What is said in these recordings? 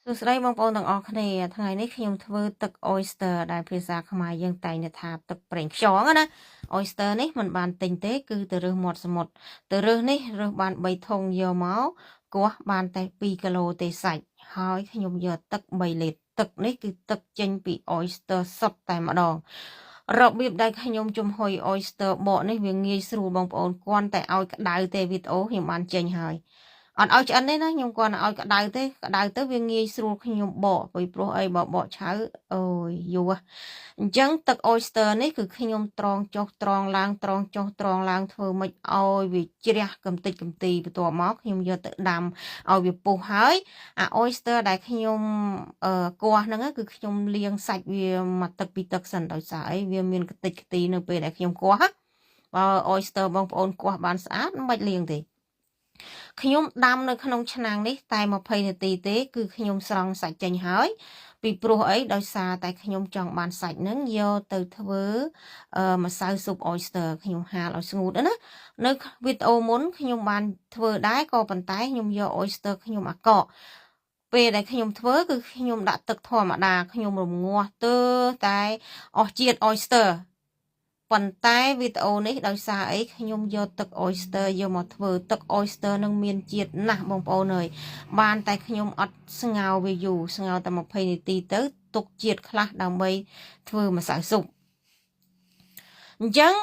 សួស្តីបងប្អូនទាំងអស់គ្នាថ្ងៃនេះខ្ញុំធ្វើទឹក oyster ដែលភាសាខ្មែរយើងតែងថាទឹកប្រេងខ្យងណា oyster នេះมันបានទិញទេគឺទៅរើសមាត់សមុទ្រទៅរើសនេះរើសបាន3ធុងយកមកគោះបានតែ2គីឡូទេសាច់ហើយខ្ញុំយកទឹក3លីត្រទឹកនេះគឺទឹកចេញពី oyster សុទ្ធតែម្ដងរបៀបដែលខ្ញុំចំហុយ oyster បកនេះវាងាយស្រួលបងប្អូនគ្រាន់តែឲ្យក្តៅទេវីដេអូខ្ញុំបានចេញហើយអត់ឲ្យឆ្អិនទេណាខ្ញុំគាត់ឲ្យក្តៅទេក្តៅទៅវាងាយស្រួលខ្ញុំបកពីព្រោះអីបើបកឆៅអូយយូរអញ្ចឹងទឹក oyster នេះគឺខ្ញុំត្រងចុះត្រងឡើងត្រងចុះត្រងឡើងធ្វើម៉េចឲ្យវាជ្រះកំតិចកំទីបន្ទាប់មកខ្ញុំយកទៅដាំឲ្យវាពុះហើយអា oyster ដែលខ្ញុំគោះហ្នឹងគឺខ្ញុំលាងសាច់វាមួយទឹកពីរទឹកសិនដោយសារអីវាមានកំតិចកំទីនៅពេលដែលខ្ញុំគោះបើ oyster បងប្អូនគោះបានស្អាតមិនបាច់លាងទេខ្ញុំដាំនៅក្នុងឆ្នាំងនេះតែ20នាទីទេគឺខ្ញុំស្រង់សាច់ចេញហើយពីព្រោះអីដោយសារតែខ្ញុំចង់បានសាច់ហ្នឹងយកទៅធ្វើម្សៅស៊ុប oyster ខ្ញុំហាលឲ្យស្ងួតណានៅវីដេអូមុនខ្ញុំបានធ្វើដែរក៏ប៉ុន្តែខ្ញុំយក oyster ខ្ញុំអាកកពេលដែលខ្ញុំធ្វើគឺខ្ញុំដាក់ទឹកធម្មតាខ្ញុំរងាស់ទើតែអស់ជាតិ oysterប៉ុន្តែវីដេអូនេះដោយសារអីខ្ញុំយកទឹក oyster យកមកធ្វើទឹក oyster នឹងមានជាតិណាស់បងប្អូនអើយបានតែខ្ញុំអត់ស្ងោរវាយូរស្ងោរតែ20នាទីទៅទុកជាតិខ្លះដើម្បីធ្វើម្សៅស៊ុបអញ្ចឹង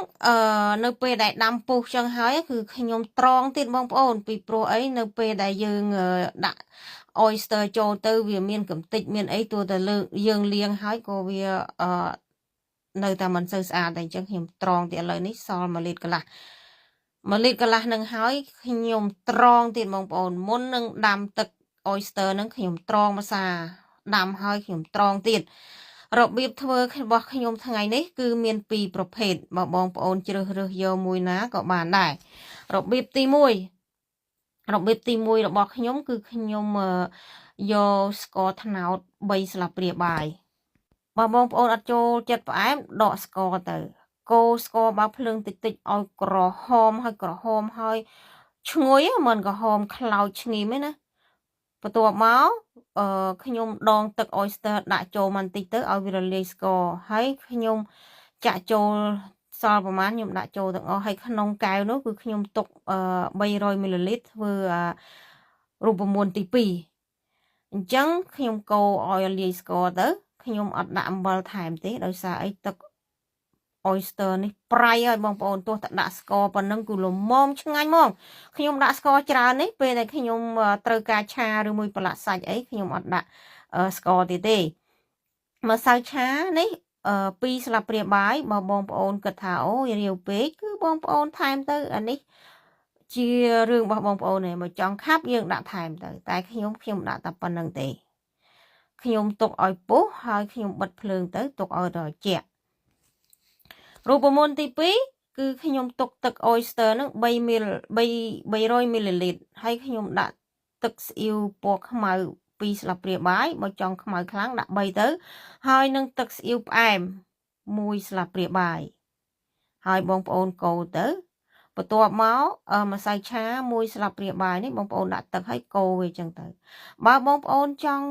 នៅពេលដែលដាំពុះចឹងហើយគឺខ្ញុំត្រងទៀតបងប្អូនពីព្រោះអីនៅពេលដែលយើងដាក់ oyster ចូលទៅវាមានកំតិចមានអីទោះតែយើងលាងហើយក៏វានៅតែមិនសូវស្អាតតែអញ្ចឹងខ្ញុំត្រងទៀតឥឡូវនេះសល់1លីត្រកន្លះនឹងហើយខ្ញុំត្រងទៀតបងប្អូនមុននឹងដាំទឹក oyster នឹងខ្ញុំត្រងម្សាដាំហើយខ្ញុំត្រងទៀតរបៀបធ្វើរបស់ខ្ញុំថ្ងៃនេះគឺមាន2ប្រភេទបើបងប្អូនជ្រើសរើសយកមួយណាក៏បានដែររបៀបទី1របស់ខ្ញុំគឺខ្ញុំយកស្ករត្នោត3ស្លាបព្រាបាយបើបងប្អូនអត់ចូលចិត្តផ្អែមដកស្ករទៅកូរស្ករបើភ្លើងតិចៗឲ្យក្រហមហើយឈ្ងុយមិនក្រហមខ្លោចឈ្ងីមទេណាបន្ទាប់មកខ្ញុំដងទឹក oyster ដាក់ចូលបន្តិចទៅឲ្យវារលាយស្ករហើយខ្ញុំចាក់ចូលសល់ប្រហែលខ្ញុំដាក់ចូលទាំងអស់ហើយក្នុងកែវនោះគឺខ្ញុំទុក300មីលីលីត្រធ្វើរូបមន្តទី2អញ្ចឹងខ្ញុំកូរឲ្យលាយស្ករទៅខ្ញុំអត់ដាក់អំបិលថែមទេដោយសារអីទឹក oyster នេះប្រៃហើយបងប្អូនទោះតែដាក់ស្ករប៉ុណ្ណឹងគឺល្មមឆ្ងាញ់ហ្មងខ្ញុំដាក់ស្ករច្រើននេះពេលដែលខ្ញុំត្រូវការឆាឬមួយប្រឡាក់សាច់អីខ្ញុំអត់ដាក់ស្ករទៀតទេម្សៅឆានេះ2ស្លាបព្រាបាយបើបងប្អូនគិតថាអូយរាវពេកគឺបងប្អូនថែមទៅអានេះជារឿងរបស់បងប្អូនឯងមកចង់ខាប់យើងដាក់ថែមទៅតែខ្ញុំដាក់តែប៉ុណ្្នឹងទេខ្ញុំទុកឲ្យពុះហើយខ្ញុំបិទភ្លើងទៅទុកឲ្យត្រជាក់រូបមន្តទី2គឺខ្ញុំទុកទឹក oyster នឹង300មីលីលីត្រហើយខ្ញុំដាក់ទឹកស្អ៊ីវពណ៌ខ្មៅ2ស្លាបព្រាបាយបើចង់ខ្មៅខ្លាំងដាក់3ទៅហើយនឹងទឹកស្អ៊ីវផ្អែម1ស្លាបព្រាបាយហើយបងប្អូនកូរទៅបន្ទាប់មកម្សៅឆា1ស្លាបព្រាបាយនេះបងប្អូនដាក់ទឹកឲ្យកូរវាចឹងទៅបើបងប្អូនចង់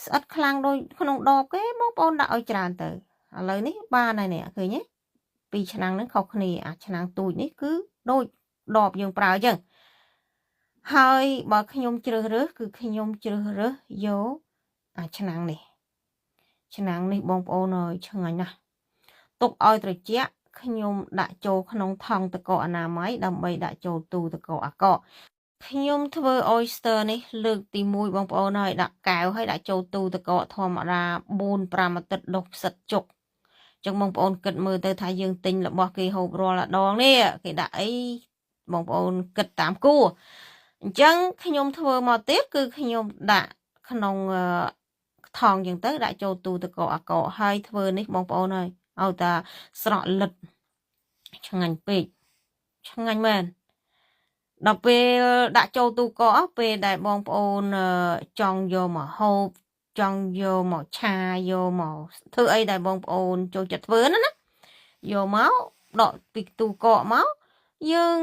ស្អិតខ្លាំងដូចក្នុងដបគេបងប្អូនដាក់ឲ្យច្រើនទៅឥឡូវនេះបានហើយនេះឃើញទេពីឆ្នាំងហ្នឹងខុសគ្នាអាឆ្នាំងទូចនេះគឺដូចដបយើងប្រើអញ្ចឹងហើយបើខ្ញុំជ្រើសរើសគឺខ្ញុំជ្រើសរើសយកអាឆ្នាំងនេះបងប្អូនអើយឆ្ងាញ់ណាស់ទុកឲ្យត្រជាក់ខ្ញុំដាក់ចូលក្នុងថង់ទឹកកកអនាម័យដើម្បីដាក់ចូលទូទឹកកកអាកកខ្ញុំធ្វើ oyster នេះលើកទី1បងប្អូនហើយដាក់កែវហើយដាក់ចូលទូទឹកកកធម្មតា 4-5 អាទិត្យដុះផ្សិតជុកចឹងបងប្អូនគិតមើលទៅថាយើងទិញរបស់គេហូបរាល់ដងនេះគេដាក់អីបងប្អូនគិតតាមគួរអញ្ចឹងខ្ញុំធ្វើមកទៀតគឺខ្ញុំដាក់ក្នុងថង់ចឹងទៅដាក់ចូលទូទឹកកកអាកកហើយធ្វើនេះបងប្អូនហើយឲ្យតាស្រក់លិតឆ្ងាញ់ពេកឆ្ងាញ់មែនដល់ពេលដាក់ចូលទូកកពេលដែលបងប្អូនចង់យកមកហូបចង់យកមកឆាយកមកធ្វើអីដែលបងប្អូនចូលចិត្តធ្វើណាយកមកដកពីទូកកមកយើង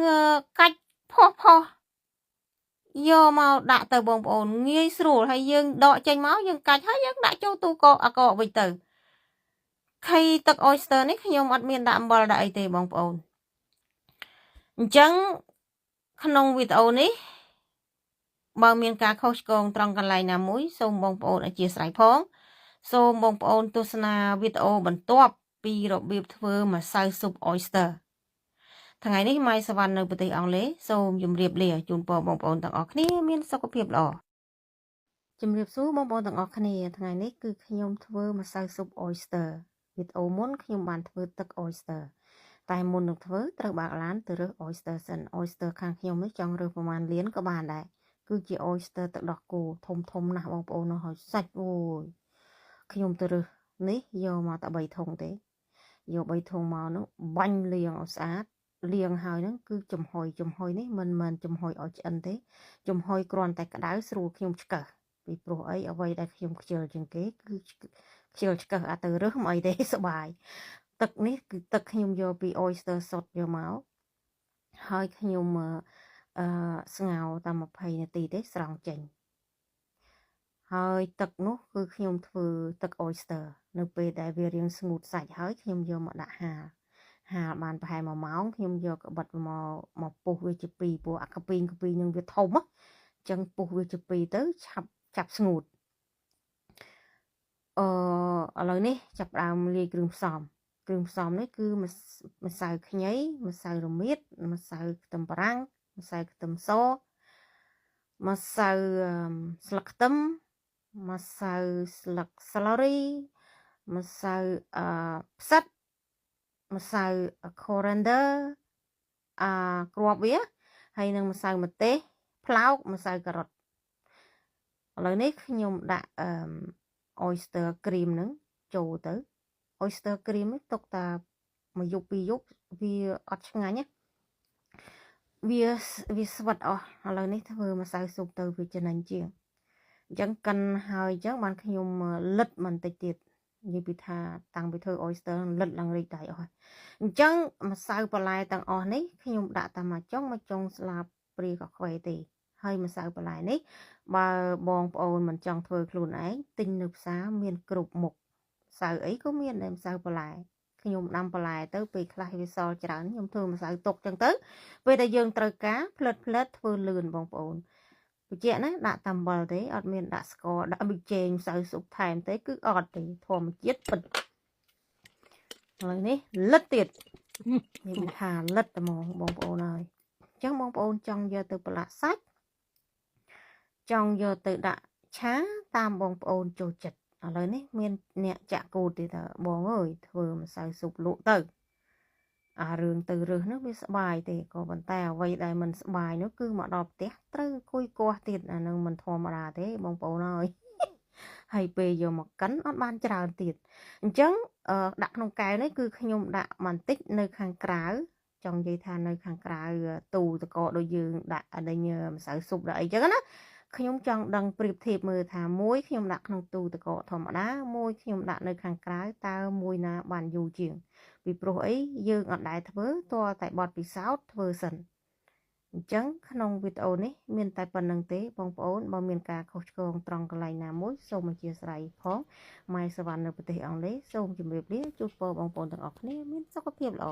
កាច់ផុស យកមកដាក់ទៅបងប្អូនងាយស្រួលហើយយើងដកចេញមកយើងកាច់ហើយយើងដាក់ចូលទូកកអាកកវិញទៅខៃទឹក oyster នេះខ្ញុំអត់មានដាក់អំបិលដាក់អីទេបងប្អូនអញ្ចឹងក្នុងវីដេអូនេះបើមានការខុសឆ្គងត្រង់កន្លែងណាមួយសូមបងប្អូនអធិស្ឋានផងសូមបងប្អូនទស្សនាវីដេអូបន្ទាប់ពីរបៀបធ្វើម្សៅស៊ុប oyster ថ្ងៃនេះម៉ៃសវណ្ណនៅប្រទេសអង់គ្លេសសូមជម្រាបលាជូនពរបងប្អូនទាំងអស់គ្នាមានសុខភាពល្អជម្រាបសួរបងប្អូនទាំងអស់គ្នាថ្ងៃនេះគឺខ្ញុំធ្វើម្សៅស៊ុប oyster វីដេអូមុនខ្ញុំបានធ្វើទឹក oyster តែមុននឹងធ្វើត្រូវបើកឡានទៅរើស oyster សិន oyster ខាងខ្ញុំនេះចង់រើសប្រហែលលានក៏បានដែរគឺជា oyster ទឹកដោះគោធំណាស់បងប្អូនហើយសាច់អូយខ្ញុំទៅរើសនេះយកមកតែ3ធុងទេយក3ធុងមកនោះបាញ់លាងឲ្យស្អាតលាងហើយហ្នឹងគឺចំហុយនេះមិនមែនចំហុយឲ្យឆ្អិនទេចំហុយគ្រាន់តែក្តៅស្រួលខ្ញុំឆ្កឹះពីព្រោះអីអ្វីដែលខ្ញុំខ្ជិលជាងគេគឺខ្ជិលឆ្កឹះទៅរើសមិនអីទេសបាយ ទឹកនេះគឺទឹកខ្ញុំយកពី oyster សុតយកមកហើយខ្ញុំស្ងោរតាម20នាទីទេស្រង់ចេញហើយទឹកនោះគឺខ្ញុំធ្វើទឹក oyster នៅពេលដែលវារៀងស្ងួតសាច់ហើយខ្ញុំយកមកដាក់ហាលបានប្រហែល1ម៉ោងខ្ញុំយកក្បិតមកពុះវាជា2ព្រោះអាកាពីងនឹងវាធំអញ្ចឹងពុះវាជា2ទៅឆាប់ចាប់ស្ងួតឥឡូវនេះចាប់ដើមលាយគ្រឿងផ្សំនេះគឺម្សៅខ្ញីម្សៅរមៀតម្សៅខ្ទឹមបារាំងម្សៅខ្ទឹមសម្សៅស្លឹកខ្ទឹមម្សៅស្លឹក celery ម្សៅផ្សិតម្សៅ coriander គ្រាប់វាហើយនឹងម្សៅម្ទេសផ្លោកម្សៅការ៉ុតឥឡូវនេះខ្ញុំដាក់oyster cream ហ្នឹងចូលទៅ oyster cream នេះទុកតាមួយយប់2យប់វាអត់ឆ្ងាញ់ណាវាស្វិតអស់ឥឡូវនេះធ្វើម្សៅស៊ុបទៅវាចំណេញជាងអញ្ចឹងកិនហើយអញ្ចឹងបានខ្ញុំលិតបន្តិចទៀតនិយាយពីថាតាំងពីធ្វើ oyster លិតឡើងរីកដៃអស់អញ្ចឹងម្សៅបន្លែទាំងអស់នេះខ្ញុំដាក់តាមមួយចុងស្លាបព្រាកាខ្វេទេហើយម្សៅបន្លែនេះបើបងប្អូនមិនចង់ធ្វើខ្លួនឯងទិញនៅផ្សារមានគ្រប់មុខម្សៅអីក៏មានដែរម្សៅបន្លែខ្ញុំដាំបន្លែទៅពេលខ្លះវាសល់ច្រើនខ្ញុំធ្វើម្សៅទុកចឹងទៅពេលដែលយើងត្រូវការផ្លិតធ្វើលឿនបងប្អូនបញ្ជាក់ណាដាក់តាមអំបិលទេអត់មានដាក់ស្ករដាក់ប៊ីចេងម្សៅស៊ុបថែមទេគឺអត់ទេធម្មជាតិពិតឥឡូវនេះលិតទៀតនិយាយថាលិតតែហ្មងបងប្អូនហើយអញ្ចឹងបងប្អូនចង់យកទៅប្រឡាក់សាច់ចង់យកទៅដាក់ឆាតាមបងប្អូនចូលចិត្តឥឡូវនេះមានអ្នកចាក់គោទៀតបងអើយធ្វើម្សៅស៊ុបលក់ទៅអារឿងទៅរើសនោះវាស្បាយទេក៏ប៉ុន្តែអ្វីដែលមិនស្បាយនោះគឺមកដល់ផ្ទះត្រូវអង្គុយគាស់ទៀតអានឹងមិនធម្មតាទេបងប្អូនអើយហើយពេលយកមកកិនអត់បានច្រើនទៀតអញ្ចឹងដាក់ក្នុងកែវនេះគឺខ្ញុំដាក់បន្តិចនៅខាងក្រៅចង់និយាយថានៅខាងក្រៅទូតកដូចយើងដាក់ដេញម្សៅស៊ុបដាក់អីចឹងណាខ្ញុំចង់ដឹងប្រៀបធៀបមើលថាមួយខ្ញុំដាក់ក្នុងទូទឹកកកធម្មតាមួយខ្ញុំដាក់នៅខាងក្រៅតើមួយណាបានយូរជាងពីព្រោះអីយើងអត់ដែលធ្វើតើតែបត់ពិសោធន៍ធ្វើសិនអញ្ចឹងក្នុងវីដេអូនេះមានតែប៉ុណ្្នឹងទេបងប្អូនបើមានការខុសឆ្គងត្រង់កន្លែងណាមួយសូមអធិស្ឋានផងម៉ែសវណ្ណនៅប្រទេសអង់គ្លេសសូមជម្រាបលាជូនពរបងប្អូនទាំងអស់គ្នាមានសុខភាពល្អ